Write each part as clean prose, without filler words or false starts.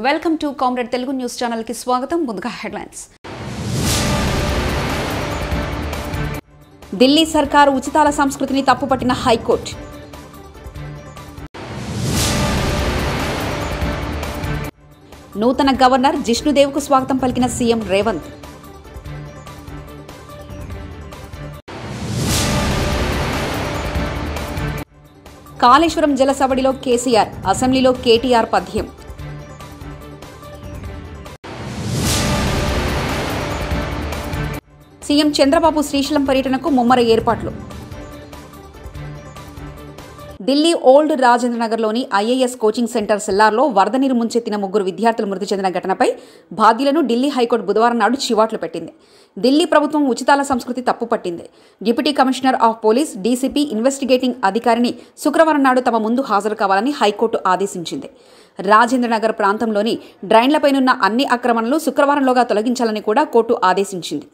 Welcome to comrade Telugu news channel కి స్వాగతం. ముందుగా హెడ్లైన్స్. ఢిల్లీ సర్కారు ఉచితాల సంస్కృతిని తప్పుపట్టిన హైకోర్టు. నూతన గవర్నర్ జిష్ణుదేవ్కు స్వాగతం పలికిన సీఎం రేవంత్. కాళేశ్వరం జలసవడిలో కేసీఆర్, అసెంబ్లీలో కేటీఆర్ పద్యం. సీఎం చంద్రబాబు శ్రీశైలం పర్యటనకు ముమ్మర ఏర్పాట్లు. ఢిల్లీ ఓల్డ్ రాజేంద్ర నగర్లోని ఐఏఎస్ కోచింగ్ సెంటర్ సెల్లార్లో వరద నీరు ముంచెత్తిన 3 విద్యార్థులు మృతి చెందిన ఘటనపై బాధ్యులను ఢిల్లీ హైకోర్టు బుధవారం నాడు చివాట్లు పెట్టింది. ఢిల్లీ ప్రభుత్వం ఉచితాల సంస్కృతి తప్పుపట్టింది. Deputy commissioner of police DCP investigating అధికారిని శుక్రవారం నాడు తమ ముందు హాజరు కావాలని హైకోర్టు ఆదేశించింది. రాజేంద్రనగర్ ప్రాంతంలోని డ్రైన్లపైనున్న అన్ని ఆక్రమణలు శుక్రవారంలోగా తొలగించాలని కూడా కోర్టు ఆదేశించింది.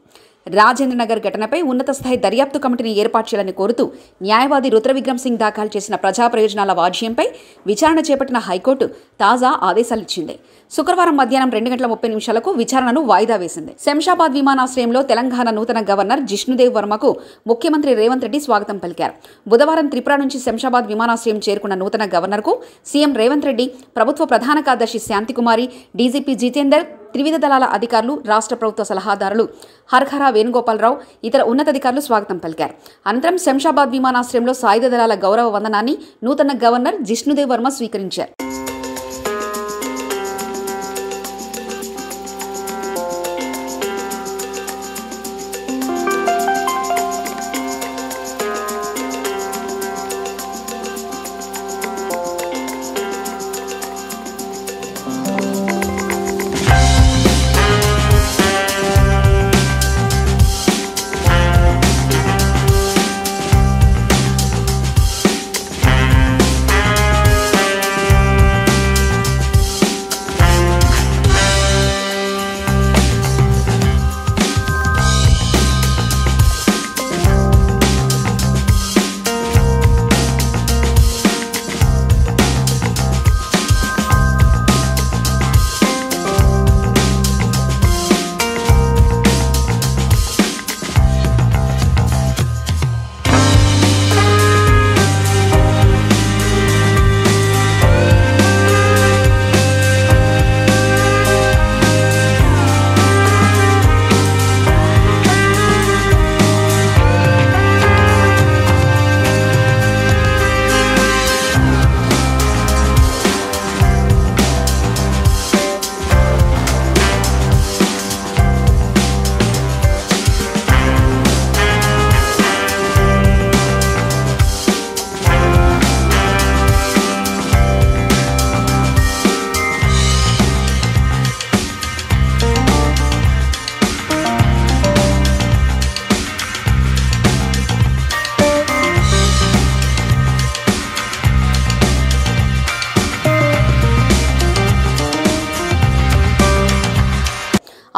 రాజేంద్రనగర్ ఘటనపై ఉన్నత స్థాయి దర్యాప్తు కమిటీని ఏర్పాటు చేయాలని కోరుతూ న్యాయవాది రుద్రవిక్రమ్ సింగ్ దాఖలు చేసిన ప్రజా ప్రయోజనాల వాజ్యంపై విచారణ చేపట్టిన హైకోర్టు తాజా ఆదేశాలిచ్చింది. శుక్రవారం మధ్యాహ్నం 2:30 విచారణను వాయిదా వేసింది. శంషాబాద్ విమానాశ్రయంలో తెలంగాణ నూతన గవర్నర్ జిష్ణుదేవ్ వర్మకు ముఖ్యమంత్రి రేవంత్ రెడ్డి స్వాగతం పలికారు. బుధవారం త్రిపుర నుంచి శంషాబాద్ విమానాశ్రయం చేరుకున్న నూతన గవర్నర్కు సీఎం రేవంత్ రెడ్డి, ప్రభుత్వ ప్రధాన కార్యదర్శి శాంతికుమారి, డీజీపీ జితేందర్, త్రివిధ దళాల అధికారులు, రాష్ట్ర ప్రభుత్వ సలహాదారులు హర్హర వేణుగోపాలరావు, ఇతర ఉన్నతాధికారులు స్వాగతం పలికారు. అనంతరం శంషాబాద్ విమానాశ్రయంలో సాయుధ దళాల గౌరవ వందనాన్ని నూతన గవర్నర్ జిష్ణుదేవ్ వర్మ స్వీకరించారు.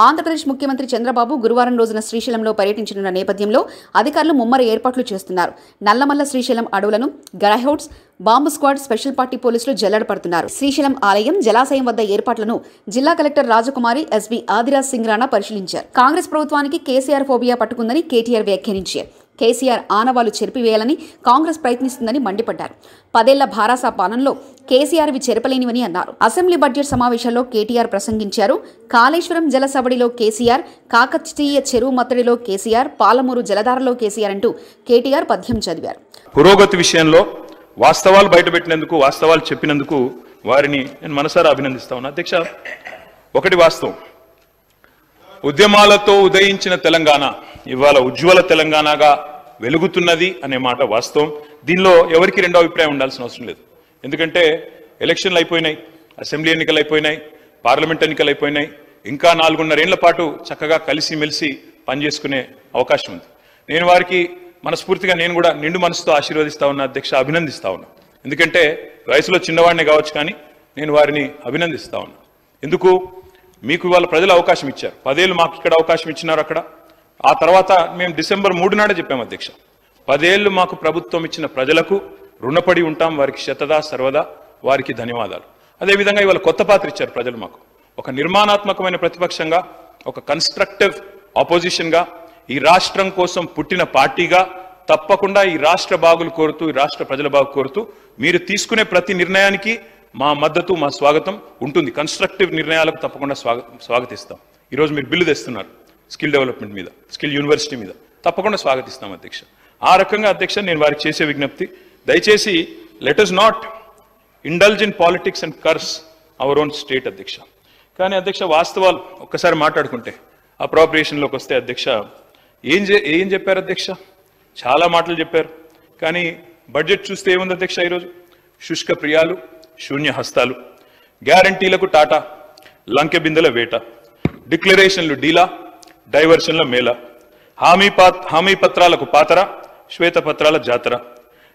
ఆంధ్రప్రదేశ్ ముఖ్యమంత్రి చంద్రబాబు గురువారం రోజున శ్రీశైలంలో పర్యటించనున్న నేపథ్యంలో అధికారులు ముమ్మర ఏర్పాట్లు చేస్తున్నారు. నల్లమల్ల శ్రీశైలం అడవులను గ్రైహౌట్స్, బాంబు స్క్వాడ్, స్పెషల్ పార్టీ పోలీసులు జల్లెడపడుతున్నారు. శ్రీశైలం ఆలయం, జలాశయం వద్ద ఏర్పాట్లను జిల్లా కలెక్టర్ రాజకుమారి, ఎస్పీ ఆదిరాజ్ సింగ్ రాణా పరిశీలించారు. కాంగ్రెస్ ప్రభుత్వానికి కేసీఆర్ ఫోబియా పట్టుకుందని కేటీఆర్ వ్యాఖ్యానించారు. కేసీఆర్ ఆనవాలు చెరిపివేయాలని కాంగ్రెస్ ప్రయత్నిస్తుందని మండిపడ్డారు. 10 ఏళ్ల భారాస పాలనలో కేసీఆర్వి చెరపలేనివని అన్నారు. అసెంబ్లీ బడ్జెట్ సమావేశంలో కేటీఆర్ ప్రసంగించారు. కాళేశ్వరం జలసవడిలో కేసీఆర్, కాకతీయ చెరువు మత్తడిలో కేసీఆర్, పాలమూరు జలధారలో కేసీఆర్ అంటూ కేటీఆర్ పద్యం చదివారు. పురోగతి విషయంలో వాస్తవాలు బయటపెట్టినందుకు, వాస్తవాలు చెప్పినందుకు వారిని నేను మనసారా అభినందిస్తా ఉన్నా. అధ్యక్ష, ఒకటి వాస్తవం, ఉద్యమాలతో ఉదయించిన తెలంగాణ ఇవాళ ఉజ్వల తెలంగాణగా వెలుగుతున్నది అనే మాట వాస్తవం. దీనిలో ఎవరికి రెండో అభిప్రాయం ఉండాల్సిన అవసరం లేదు. ఎందుకంటే ఎలక్షన్లు అయిపోయినాయి, అసెంబ్లీ ఎన్నికలు అయిపోయినాయి, పార్లమెంట్ ఎన్నికలు అయిపోయినాయి. ఇంకా 4.5 ఏళ్ల పాటు చక్కగా కలిసిమెలిసి పనిచేసుకునే అవకాశం ఉంది. నేను వారికి మనస్ఫూర్తిగా నేను కూడా నిండు మనసుతో ఆశీర్వదిస్తా ఉన్నా అధ్యక్ష, అభినందిస్తా ఉన్నా. ఎందుకంటే వయసులో చిన్నవాడినే కావచ్చు, కానీ నేను వారిని అభినందిస్తా ఉన్నా. ఎందుకు? మీకు ఇవాళ ప్రజలు అవకాశం ఇచ్చారు. 10 ఏళ్ళు మాకు ఇక్కడ అవకాశం ఇచ్చినారు అక్కడ. ఆ తర్వాత మేము డిసెంబర్ 3 నాడే చెప్పాము అధ్యక్ష, 10 ఏళ్ళు మాకు ప్రభుత్వం ఇచ్చిన ప్రజలకు రుణపడి ఉంటాం, వారికి శతదా సర్వదా వారికి ధన్యవాదాలు. అదేవిధంగా ఇవాళ కొత్త పాత్ర ఇచ్చారు ప్రజలు మాకు. ఒక నిర్మాణాత్మకమైన ప్రతిపక్షంగా, ఒక కన్స్ట్రక్టివ్ ఆపోజిషన్గా, ఈ రాష్ట్రం కోసం పుట్టిన పార్టీగా తప్పకుండా ఈ రాష్ట్ర బాగులు కోరుతూ, ఈ రాష్ట్ర ప్రజల బాగు కోరుతూ మీరు తీసుకునే ప్రతి నిర్ణయానికి మా మద్దతు, మా స్వాగతం ఉంటుంది. కన్స్ట్రక్టివ్ నిర్ణయాలకు తప్పకుండా స్వాగతిస్తాం. ఈరోజు మీరు బిల్లు తెస్తున్నారు స్కిల్ డెవలప్మెంట్ మీద, స్కిల్ యూనివర్సిటీ మీద, తప్పకుండా స్వాగతిస్తాం అధ్యక్ష. ఆ రకంగా అధ్యక్ష నేను వారికి చేసే విజ్ఞప్తి, దయచేసి let us not indulge in politics and curse our own state అధ్యక్ష. కానీ అధ్యక్ష వాస్తవాలు ఒక్కసారి మాట్లాడుకుంటే అప్రాప్రియేషన్లోకి వస్తే అధ్యక్ష ఏం చెప్పారు అధ్యక్ష? చాలా మాటలు చెప్పారు. కానీ బడ్జెట్ చూస్తే ఏముంది అధ్యక్ష? ఈరోజు శుష్క ప్రియాలు, శూన్య హస్తాలు, గ్యారంటీలకు టాటా, లంకె బిందెల వేట, డిక్లరేషన్లు డీలా, డైవర్షన్ల మేళ, హామీ పత్రాలకు పాతర, శ్వేతపత్రాల జాతర,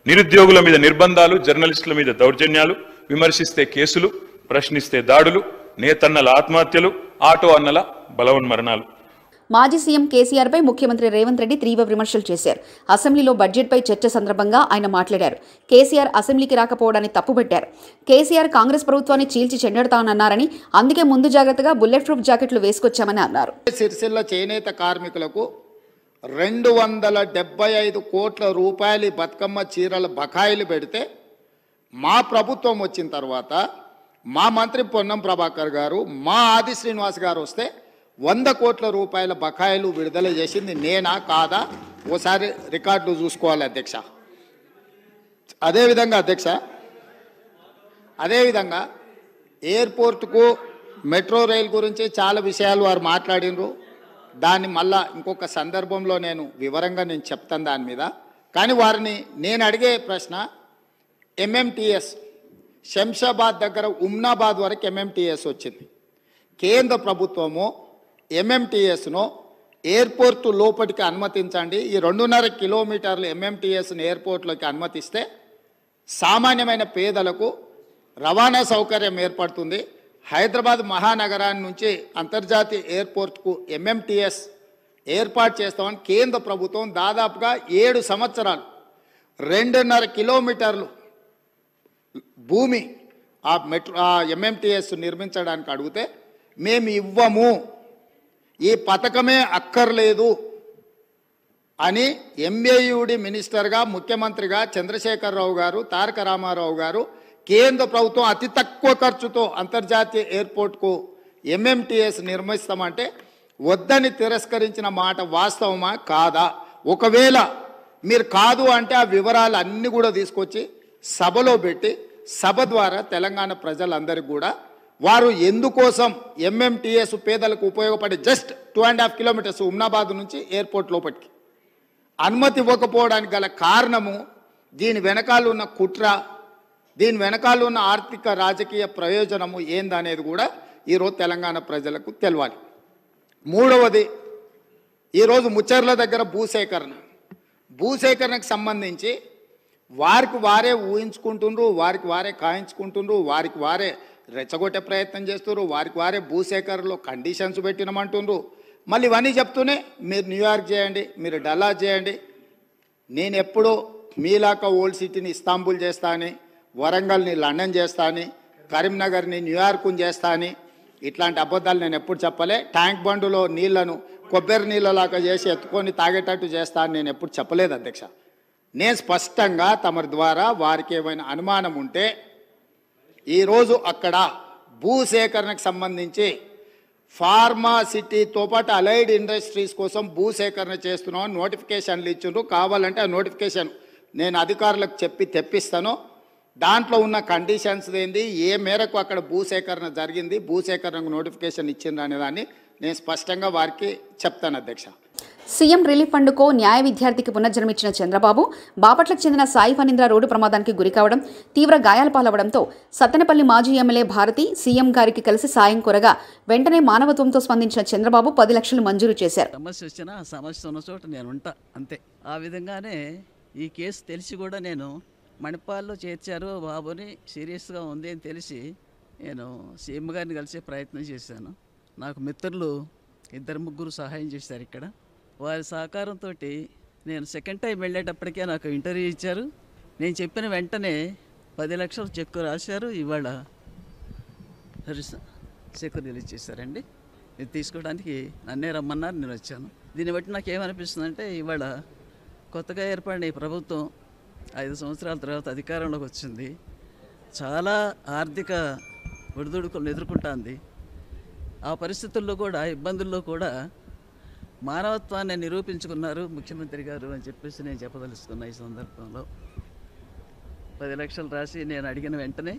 నిరుద్యోగుల మీద నిర్బంధాలు, జర్నలిస్టుల మీద దౌర్జన్యాలు, విమర్శిస్తే కేసులు, ప్రశ్నిస్తే దాడులు, నేతన్నల ఆత్మహత్యలు, ఆటో అన్నల బలవన్మరణాలు. మాజీ సీఎం కేసీఆర్పై ముఖ్యమంత్రి రేవంత్ రెడ్డి తీవ్ర విమర్శలు చేశారు. అసెంబ్లీలో బడ్జెట్పై చర్చ సందర్భంగా ఆయన మాట్లాడారు. కేసీఆర్ అసెంబ్లీకి రాకపోవడాన్ని తప్పుపెట్టారు. కేసీఆర్ కాంగ్రెస్ ప్రభుత్వాన్ని చీల్చి చెండాడుతానన్నారని, అందుకే ముందు జాగ్రత్తగా బుల్లెట్ ప్రూఫ్ జాకెట్లు వేసుకొచ్చామని అన్నారు. సిరిసిల్ల చేనేత కార్మికులకు 275 కోట్ల రూపాయలు బతుకమ్మ చీరల బకాయిలు పెడితే మా ప్రభుత్వం వచ్చిన తర్వాత మా మంత్రి పొన్నం ప్రభాకర్ గారు, మా ఆది శ్రీనివాస్ గారు వస్తే 100 కోట్ల రూపాయల బకాయిలు విడుదల చేసింది నేనా కాదా ఓసారి రికార్డులు చూసుకోవాలి అధ్యక్ష. అదేవిధంగా ఎయిర్పోర్టుకు మెట్రో రైల్ గురించి చాలా విషయాలు వారు మాట్లాడినరు. దాన్ని మళ్ళా ఇంకొక సందర్భంలో నేను వివరంగా చెప్తాను దాని మీద. కానీ వారిని నేను అడిగే ప్రశ్న, ఎంఎంటీఎస్ శంషాబాద్ దగ్గర ఉమ్నాబాద్ వరకు ఎంఎంటీఎస్ వచ్చింది. కేంద్ర ప్రభుత్వము ఎంఎంటీఎస్ను ఎయిర్పోర్టు లోపలికి అనుమతించండి, ఈ 2.5 కిలోమీటర్లు ఎంఎంటీఎస్ను ఎయిర్పోర్ట్లోకి అనుమతిస్తే సామాన్యమైన పేదలకు రవాణా సౌకర్యం ఏర్పడుతుంది. హైదరాబాద్ మహానగరాన్ని నుంచి అంతర్జాతీయ ఎయిర్పోర్ట్కు ఎంఎంటీఎస్ ఏర్పాటు చేస్తామని కేంద్ర ప్రభుత్వం దాదాపుగా 7 సంవత్సరాలు 2.5 కిలోమీటర్లు భూమి ఆ ఎంఎంటీఎస్ నిర్మించడానికి అడిగితే మేము ఇవ్వము, ఈ పథకమే అక్కర్లేదు అని ఎంఏయుడి మినిస్టర్గా, ముఖ్యమంత్రిగా చంద్రశేఖరరావు గారు, తారక రామారావు గారు కేంద్ర ప్రభుత్వం అతి తక్కువ ఖర్చుతో అంతర్జాతీయ ఎయిర్పోర్ట్కు ఎంఎంటీఎస్ నిర్మిస్తామంటే వద్దని తిరస్కరించిన మాట వాస్తవమా కాదా? ఒకవేళ మీరు కాదు అంటే ఆ వివరాలు అన్నీ కూడా తీసుకొచ్చి సభలో పెట్టి సభ ద్వారా తెలంగాణ ప్రజలందరికీ కూడా వారు ఎందుకోసం ఎంఎంటీఎస్ పేదలకు ఉపయోగపడే జస్ట్ 2.5 కిలోమీటర్స్ ఉమ్నాబాద్ నుంచి ఎయిర్పోర్ట్ లోపలికి అనుమతి ఇవ్వకపోవడానికి గల కారణము, దీని వెనకాల ఉన్న కుట్ర, దీని వెనకాల ఉన్న ఆర్థిక రాజకీయ ప్రయోజనము ఏందనేది కూడా ఈరోజు తెలంగాణ ప్రజలకు తెలవాలి. మూడవది, ఈరోజు ముచ్చర్ల దగ్గర భూసేకరణకు సంబంధించి వారికి వారే ఊహించుకుంటుండ్రు, వారికి వారే కాయించుకుంటుండ్రు, వారికి వారే రెచ్చగొట్టే ప్రయత్నం చేస్తున్నారు, వారికి వారే భూసేకరణలో కండిషన్స్ పెట్టినమంటుండ్రు. మళ్ళీ ఇవన్నీ చెప్తూనే మీరు న్యూయార్క్ చేయండి, మీరు డల్లాస్ చేయండి, నేను ఎప్పుడూ మీలాక ఓల్డ్ సిటీని ఇస్తాంబుల్ చేస్తా అని, వరంగల్ని లండన్ చేస్తా అని, కరీంనగర్ని న్యూయార్క్ని చేస్తా అని ఇట్లాంటి అబద్ధాలు నేను ఎప్పుడు చెప్పలే. ట్యాంక్ బండులో నీళ్లను కొబ్బరి నీళ్ళలాగా చేసి ఎత్తుకొని తాగేటట్టు చేస్తా అని నేను ఎప్పుడు చెప్పలేదు అధ్యక్ష. నేను స్పష్టంగా తమరి ద్వారా వారికి ఏమైనా అనుమానం ఉంటే ఈరోజు అక్కడ భూసేకరణకు సంబంధించి ఫార్మాసిటీతో పాటు అలైడ్ ఇండస్ట్రీస్ కోసం భూసేకరణ చేస్తున్నామని నోటిఫికేషన్లు ఇచ్చిండ్రు. కావాలంటే ఆ నోటిఫికేషన్ నేను అధికారులకు చెప్పి తెప్పిస్తాను. దాంట్లో ఉన్న కండిషన్స్ ఏంది, ఏ మేరకు అక్కడ భూసేకరణ జరిగింది, భూసేకరణకు నోటిఫికేషన్ ఇచ్చిండ్రు అనే దాన్ని నేను స్పష్టంగా వారికి చెప్తాను అధ్యక్ష. సీఎం రిలీఫ్ ఫండ్కో న్యాయ విద్యార్థికి పునర్జన్మించిన చంద్రబాబు బాపట్లకు చెందిన సాయి ఫణీంద్ర రోడ్డు ప్రమాదానికి గురికావడం, తీవ్ర గాయాల పాలవడంతో సత్తెనపల్లి మాజీ ఎమ్మెల్యే భారతి సీఎం గారికి కలిసి సాయం కోరగా వెంటనే మానవత్వంతో స్పందించిన చంద్రబాబు 10 లక్షలు మంజూరు చేశారు. సమస్య వచ్చినా సమస్య ఉన్న చోట నేను ఉంటా అంతే. ఆ విధంగానే ఈ కేసు తెలిసి కూడా నేను మణిపాల్లో చేర్చారు బాబుని, సీరియస్గా ఉంది అని తెలిసి నేను సీఎం గారిని కలిసే ప్రయత్నం చేశాను. నాకు మిత్రులు 2-3 సహాయం చేశారు ఇక్కడ. వారి సహకారంతో నేను సెకండ్ టైం వెళ్ళేటప్పటికే నాకు ఇంటర్వ్యూ ఇచ్చారు. నేను చెప్పిన వెంటనే 10 లక్షలు చెక్కు రాశారు. ఇవాళ చెక్ రిలీజ్ చేశారండి. ఇది తీసుకోవడానికి నన్నే రమ్మన్నారు, నేను వచ్చాను. దీన్ని బట్టి నాకు ఏమనిపిస్తుందంటే ఇవాళ కొత్తగా ఏర్పడిన ఈ ప్రభుత్వం 5 సంవత్సరాల తర్వాత అధికారంలోకి వచ్చింది. చాలా ఆర్థిక ఒడిదుడుకులను ఎదుర్కొంటుంది. ఆ పరిస్థితుల్లో కూడా, ఇబ్బందుల్లో కూడా మానవత్వాన్ని నిరూపించుకున్నారు ముఖ్యమంత్రి గారు అని చెప్పేసి నేను చెప్పదలుచుకున్నా. ఈ సందర్భంలో 10 లక్షలు రాసి నేను అడిగిన వెంటనే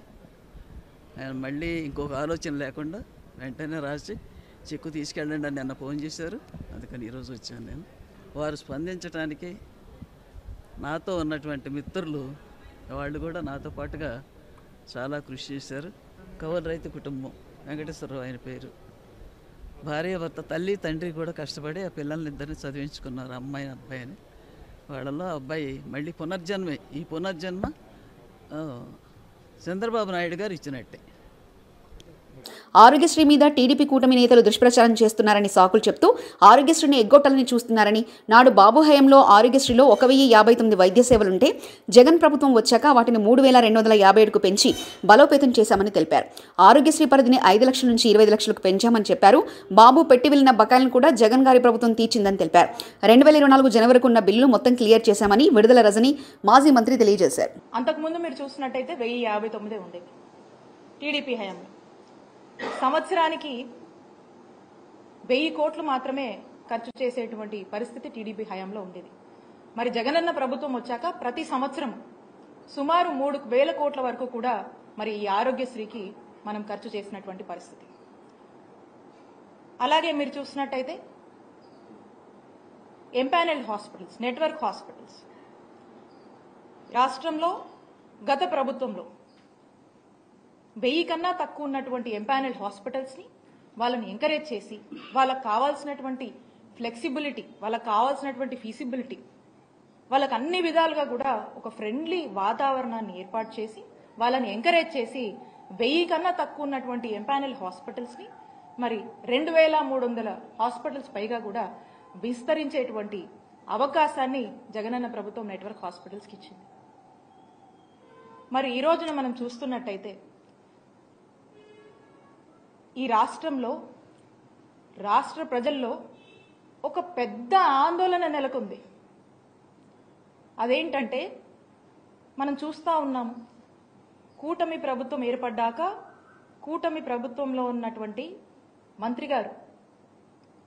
ఆయన మళ్ళీ ఇంకొక ఆలోచన లేకుండా వెంటనే రాసి చెక్కు తీసుకెళ్ళండి అని నిన్న ఫోన్ చేశారు. అందుకని ఈరోజు వచ్చాను నేను. వారు స్పందించడానికి నాతో ఉన్నటువంటి మిత్రులు వాళ్ళు కూడా నాతో పాటుగా చాలా కృషి చేశారు. కౌలు రైతు కుటుంబం, వెంకటేశ్వరరావు ఆయన పేరు, భార్య భర్త, తల్లి తండ్రి కూడా కష్టపడి ఆ పిల్లల్ని ఇద్దరిని చదివించుకున్నారు, అమ్మాయి అబ్బాయిని. వాళ్ళలో అబ్బాయి మళ్ళీ పునర్జన్మే. ఈ పునర్జన్మ చంద్రబాబు నాయుడు గారు ఇచ్చినట్టే. ఆరోగ్యశ్రీ మీద టీడీపీ కూటమి నేతలు దుష్ప్రచారం చేస్తున్నారని సాకులు చెప్తూ ఆరోగ్యశ్రీని ఎగ్గొట్టాలని చూస్తున్నారని, నాడు బాబు హయాంలో ఆరోగ్యశ్రీలో 1059 వైద్య సేవలుంటే జగన్ ప్రభుత్వం వచ్చాక వాటిని 3257కు పెంచి బలోపేతం చేశామని తెలిపారు. ఆరోగ్యశ్రీ పరిధిని 5 లక్షల నుంచి 25 లక్షలకు పెంచామని చెప్పారు. బాబు పెట్టి వెళ్లిన బకాయిలను కూడా జగన్ గారి ప్రభుత్వం తీర్చిందని తెలిపారు. 2024 జనవరికి ఉన్న బిల్లు మొత్తం క్లియర్ చేశామని విడుదల రజని మాజీ మంత్రి తెలియజేశారు. అంతకుముందు మీరు చూసినట్టయితే 1059 ఉండేది టీడీపీ హయాంలో. సంవత్సరానికి 1000 కోట్లు మాత్రమే ఖర్చు చేసేటువంటి పరిస్థితి టీడీపీ హయాంలో ఉండేది. మరి జగనన్న ప్రభుత్వం వచ్చాక ప్రతి సంవత్సరం సుమారు 3000 కోట్ల వరకు కూడా మరి ఈ ఆరోగ్యశ్రీకి మనం ఖర్చు చేసినటువంటి పరిస్థితి. అలాగే మీరు చూసినట్టయితే ఎంపానెల్డ్ హాస్పిటల్స్, నెట్వర్క్ హాస్పిటల్స్ రాష్ట్రంలో గత ప్రభుత్వంలో 1000 కన్నా తక్కువ ఉన్నటువంటి ఎంపానెల్డ్ హాస్పిటల్స్ని వాళ్ళని ఎంకరేజ్ చేసి వాళ్ళకు కావాల్సినటువంటి ఫ్లెక్సిబిలిటీ, వాళ్ళకు కావాల్సినటువంటి ఫీజిబిలిటీ, వాళ్ళకు అన్ని విధాలుగా కూడా ఒక ఫ్రెండ్లీ వాతావరణాన్ని ఏర్పాటు చేసి వాళ్ళని ఎంకరేజ్ చేసి 1000 కన్నా తక్కువ ఉన్నటువంటి ఎంపానెల్ హాస్పిటల్స్ని మరి 2300 హాస్పిటల్స్ పైగా కూడా విస్తరించేటువంటి అవకాశాన్ని జగనన్న ప్రభుత్వం నెట్వర్క్ హాస్పిటల్స్కి ఇచ్చింది. మరి ఈ రోజున మనం చూస్తున్నట్టయితే ఈ రాష్ట్రంలో, రాష్ట్ర ప్రజల్లో ఒక పెద్ద ఆందోళన నెలకొంది. అదేంటంటే మనం చూస్తూ ఉన్నాము, కూటమి ప్రభుత్వం ఏర్పడ్డాక కూటమి ప్రభుత్వంలో ఉన్నటువంటి మంత్రి గారు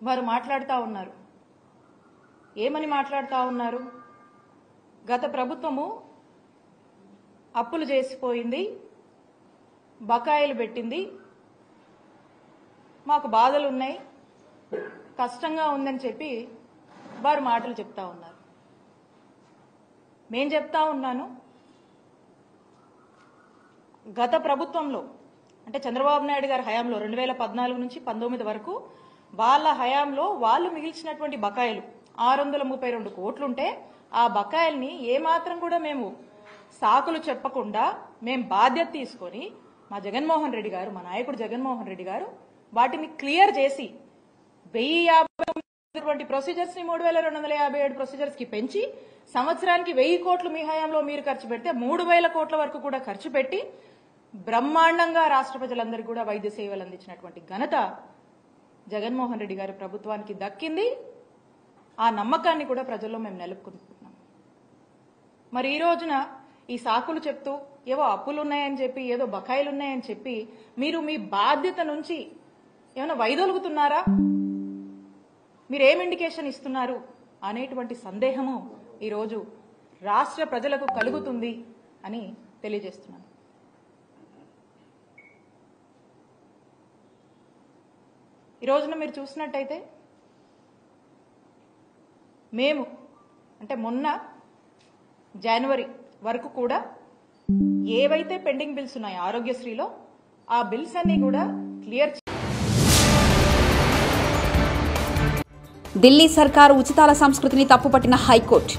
వారు మాట్లాడుతూ ఉన్నారు. ఏమని మాట్లాడుతూ ఉన్నారు? గత ప్రభుత్వము అప్పులు చేసిపోయింది, బకాయిలు పెట్టింది, మాకు బాధలు ఉన్నాయి, కష్టంగా ఉందని చెప్పి వారు మాటలు చెప్తా ఉన్నారు. నేను చెప్తా ఉన్నాను, గత ప్రభుత్వంలో అంటే చంద్రబాబు నాయుడు గారి హయాంలో 2014 నుంచి 19 వరకు వాళ్ళ హయాంలో వాళ్ళు మిగిల్చినటువంటి బకాయిలు 632 కోట్లుంటే ఆ బకాయిల్ని ఏమాత్రం కూడా మేము సాకులు చెప్పకుండా మేము బాధ్యత తీసుకొని మా జగన్మోహన్ రెడ్డి గారు, మా నాయకుడు జగన్మోహన్ రెడ్డి గారు వాటిని క్లియర్ చేసి 1050 ప్రొసీజర్స్ ని 3257 ప్రొసీజర్స్ కి పెంచి సంవత్సరానికి 1000 కోట్లు మీ హయాంలో మీరు ఖర్చు పెడితే 3000 కోట్ల వరకు కూడా ఖర్చు పెట్టి బ్రహ్మాండంగా రాష్ట్ర ప్రజలందరికీ కూడా వైద్య సేవలు అందించినటువంటి ఘనత జగన్మోహన్ రెడ్డి గారి ప్రభుత్వానికి దక్కింది. ఆ నమ్మకాన్ని కూడా ప్రజల్లో మేము నెలకొల్పుతున్నాం. మరి ఈ రోజున ఈ సాకులు చెప్తూ ఏవో అప్పులు ఉన్నాయని చెప్పి, ఏదో బకాయిలు ఉన్నాయని చెప్పి మీరు మీ బాధ్యత నుంచి ఏమైనా వైదొలుగుతున్నారా? మీరేం ఇండికేషన్ ఇస్తున్నారు అనేటువంటి సందేహము ఈరోజు రాష్ట్ర ప్రజలకు కలుగుతుంది అని తెలియజేస్తున్నాను. ఈ రోజున మీరు చూసినట్టయితే మేము అంటే మొన్న జనవరి వరకు కూడా ఏవైతే పెండింగ్ బిల్స్ ఉన్నాయో ఆరోగ్యశ్రీలో ఆ బిల్స్ అన్ని కూడా క్లియర్. ఢిల్లీ సర్కారు ఉచితాల సంస్కృతిని తప్పుపట్టిన హైకోర్టు.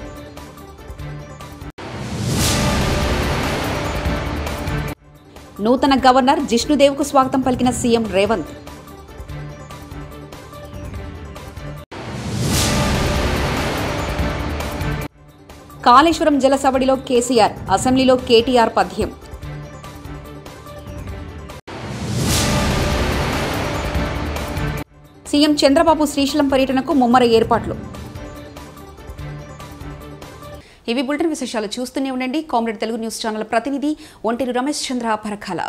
నూతన గవర్నర్ జిష్ణుదేవ్కు స్వాగతం పలికిన సీఎం రేవంత్. కాళేశ్వరం జలసవడిలో కేసీఆర్, అసెంబ్లీలో కేటీఆర్ పద్యం. సీఎం చంద్రబాబు శ్రీశైలం పర్యటనకు ముమ్మర ఏర్పాట్లు. ఇవి బులెటిన్ విశేషాలు. చూస్తూనే ఉండండి కామ్రేడ్ తెలుగు న్యూస్ ఛానల్ ప్రతినిధి ఒంటేరు రమేష్ చంద్ర పరకాల.